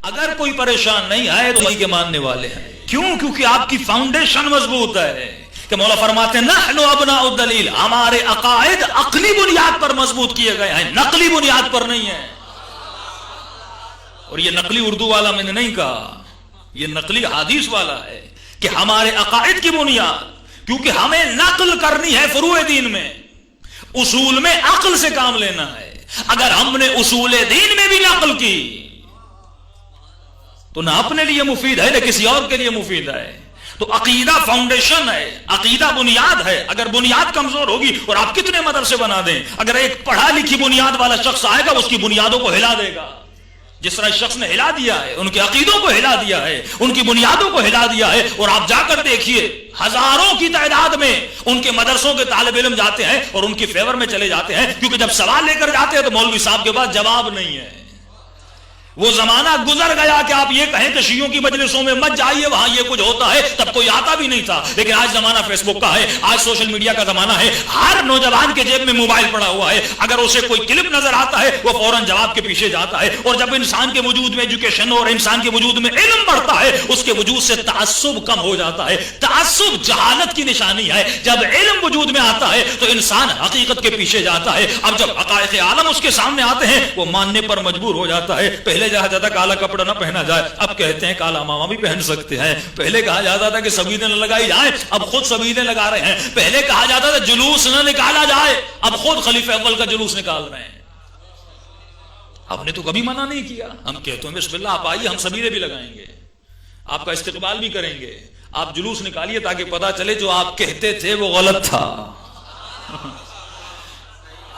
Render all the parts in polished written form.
اگر کوئی پریشان نہیں آئے تو وہی کے ماننے والے ہیں. کیوں؟ کیونکہ آپ کی فاؤنڈیشن مضبوط ہے. کہ مولا فرماتے ہیں نحن ابناء الدلیل، ہمارے عقائد عقلی بنیاد پر مضبوط کیے گئے ہیں، نقلی بنیاد پر نہیں ہے. اور یہ نقلی اردو والا میں نے نہیں کہا، یہ نقلی حدیث والا ہے کہ ہمارے عقائد کی بنیاد، کیونکہ ہمیں نقل کرنی ہے فروع دین میں، اصول میں عقل سے کام لینا ہے. اگر ہم نے اصول دین میں بھی نقل کی تو نہ اپنے لیے مفید ہے نہ کسی اور کے لیے مفید ہے. تو عقیدہ فاؤنڈیشن ہے، عقیدہ بنیاد ہے. اگر بنیاد کمزور ہوگی، اور آپ کتنے مدرسے بنا دیں، اگر ایک پڑھا لکھی بنیاد والا شخص آئے گا اس کی بنیادوں کو ہلا دے گا. جس طرح اس شخص نے ہلا دیا ہے، ان کے عقیدوں کو ہلا دیا ہے، ان کی بنیادوں کو ہلا دیا ہے. اور آپ جا کر دیکھیے ہزاروں کی تعداد میں ان کے مدرسوں کے طالب علم جاتے ہیں اور ان کی فیور میں چلے جاتے ہیں، کیونکہ جب سوال لے کر جاتے ہیں تو مولوی صاحب کے پاس جواب نہیں ہے. وہ زمانہ گزر گیا کہ آپ یہ کہیں کہ شیعوں کی مجلسوں میں مت جائیے، وہاں یہ کچھ ہوتا ہے، تب کوئی آتا بھی نہیں تھا. لیکن آج زمانہ فیس بک کا ہے، آج سوشل میڈیا کا زمانہ ہے. ہر نوجوان کے جیب میں موبائل پڑا ہوا ہے، اگر اسے کوئی کلپ نظر آتا ہے وہ فوراً جواب کے پیچھے جاتا ہے. اور جب انسان کے وجود میں ایجوکیشن اور انسان کے وجود میں علم بڑھتا ہے، اس کے وجود سے تعصب کم ہو جاتا ہے. تعصب جہالت کی نشانی ہے. جب علم وجود میں آتا ہے تو انسان حقیقت کے پیچھے جاتا ہے. اب جب حقائق عالم اس کے سامنے آتے ہیں وہ ماننے پر مجبور ہو جاتا ہے. پہلے کہا جاتا کالا کپڑا نہ پہنا جائے، اب کہتے ہیں کالا ماما بھی پہن سکتے ہیں. پہلے کہا جاتا تھا کہ سبیدیں نہ لگائی جائیں، اب خود سبیدیں لگا رہے ہیں. پہلے کہا جاتا تھا جلوس نہ نکالا جائے، اب خود خلیفہ اول کا جلوس نکال رہے ہیں. ہم نے تو کبھی منع نہیں کیا، ہم کہتے ہیں بسم اللہ آپ آئیے، ہم سبیدیں بھی لگائیں گے، آپ کا استقبال بھی کریں گے. آپ جلوس نکالیے تاکہ پتا چلے جو آپ کہتے تھے وہ غلط تھا،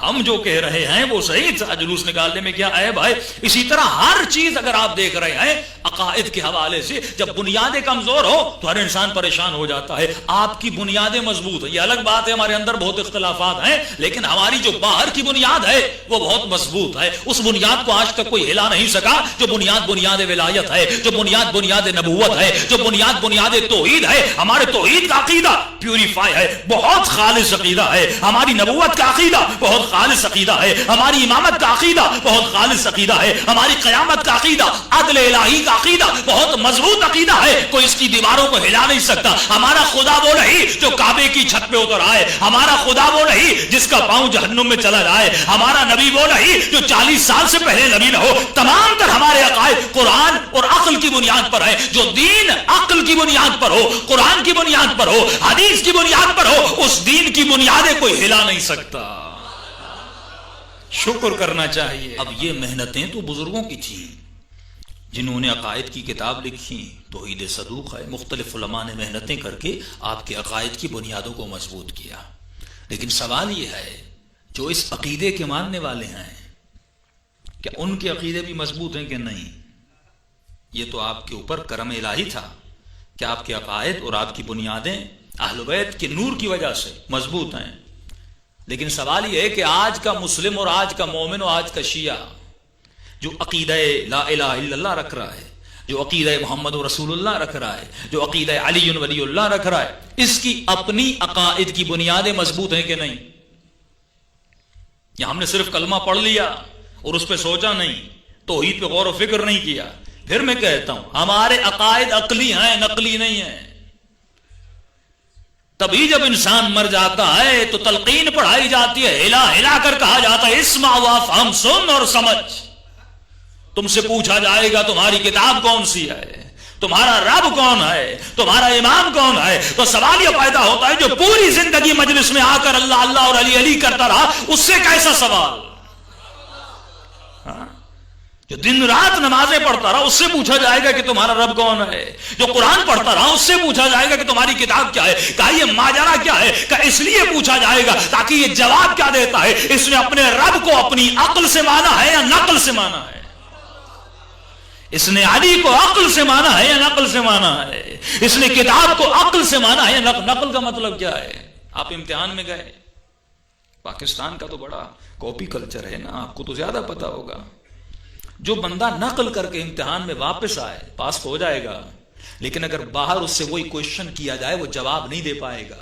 ہم جو کہہ رہے ہیں وہ صحیح تھا. جلوس نکالنے میں کیا عیب ہے؟ اسی طرح ہر چیز اگر آپ دیکھ رہے ہیں عقائد کے حوالے سے، جب بنیادیں کمزور ہو تو ہر انسان پریشان ہو جاتا ہے. آپ کی بنیادیں مضبوط ہیں، یہ الگ بات ہے، ہمارے اندر بہت اختلافات ہیں، لیکن ہماری جو باہر کی بنیاد ہے وہ بہت مضبوط ہے. اس بنیاد کو آج تک کوئی ہلا نہیں سکا. جو بنیاد بنیاد ولایت ہے، جو بنیاد بنیاد نبوت ہے، جو بنیاد بنیاد توحید ہے. ہمارے توحید کا عقیدہ پیوریفائی ہے، بہت خالص عقیدہ ہے. ہماری نبوت کا عقیدہ بہت خالص عقیدہ ہے. ہماری امامت کا عقیدہ بہت خالص عقیدہ ہے. ہماری قیامت کا عقیدہ، عدل الہی کا عقیدہ بہت مضبوط عقیدہ ہے. کوئی اس کی دیواروں کو ہلا نہیں سکتا. ہمارا خدا وہ نہیں جو کعبے کی چھت پہ اتر آئے، ہمارا خدا وہ نہیں جس کا پاؤں جہنم میں چلا جائے، ہمارا نبی وہ نہیں جو 40 سال سے پہلے نبی نہ ہو. تمام تر ہمارے عقائد قرآن اور عقل کی بنیاد پر ہے. جو دین عقل کی بنیاد پر ہو، قرآن کی بنیاد پر ہو، حدیث کی بنیاد پر ہو، اس دین کی بنیادیں کوئی ہلا نہیں سکتا. شکر کرنا چاہیے. اب یہ محنتیں تو بزرگوں کی تھیں جنہوں نے عقائد کی کتاب لکھی، توحید صدوق ہے. مختلف علماء نے محنتیں کر کے آپ کے عقائد کی بنیادوں کو مضبوط کیا. لیکن سوال یہ ہے جو اس عقیدے کے ماننے والے ہیں، کیا ان کے عقیدے بھی مضبوط ہیں کہ نہیں؟ یہ تو آپ کے اوپر کرم الہی تھا کہ آپ کے عقائد اور آپ کی بنیادیں اہل بیت کے نور کی وجہ سے مضبوط ہیں. لیکن سوال یہ ہے کہ آج کا مسلم اور آج کا مومن اور آج کا شیعہ جو عقیدہ لا الہ الا اللہ رکھ رہا ہے، جو عقیدہ محمد رسول اللہ رکھ رہا ہے، جو عقیدہ علی ولی اللہ رکھ رہا ہے، اس کی اپنی عقائد کی بنیادیں مضبوط ہیں کہ نہیں؟ یا ہم نے صرف کلمہ پڑھ لیا اور اس پہ سوچا نہیں، توحید پہ غور و فکر نہیں کیا؟ پھر میں کہتا ہوں ہمارے عقائد عقلی ہیں، نقلی نہیں ہیں. تبھی جب انسان مر جاتا ہے تو تلقین پڑھائی جاتی ہے، ہلا ہلا کر کہا جاتا ہے اسمع وافہم، سن اور سمجھ. تم سے پوچھا جائے گا تمہاری کتاب کون سی ہے، تمہارا رب کون ہے، تمہارا امام کون ہے. تو سوال یہ پیدا ہوتا ہے جو پوری زندگی مجلس میں آ کر اللہ اللہ اور علی علی کرتا رہا، اس سے کیسا سوال؟ جو دن رات نمازیں پڑھتا رہا اس سے پوچھا جائے گا کہ تمہارا رب کون ہے. جو قرآن پڑھتا رہا اس سے پوچھا جائے گا کہ تمہاری کتاب کیا ہے. کہا یہ ماجرا کیا ہے؟ کہ اس لیے پوچھا جائے گا تاکہ یہ جواب کیا دیتا ہے، اس نے اپنے رب کو اپنی عقل سے مانا ہے یا نقل سے مانا ہے، اس نے علی کو عقل سے مانا ہے یا نقل سے مانا ہے، اس نے کتاب کو عقل سے مانا ہے یا نقل کا مطلب کیا ہے؟ آپ امتحان میں گئے، پاکستان کا تو بڑا کاپی کلچر ہے نا، آپ کو تو زیادہ پتا ہوگا. جو بندہ نقل کر کے امتحان میں واپس آئے پاس ہو جائے گا، لیکن اگر باہر اس سے وہی کوشچن کیا جائے وہ جواب نہیں دے پائے گا.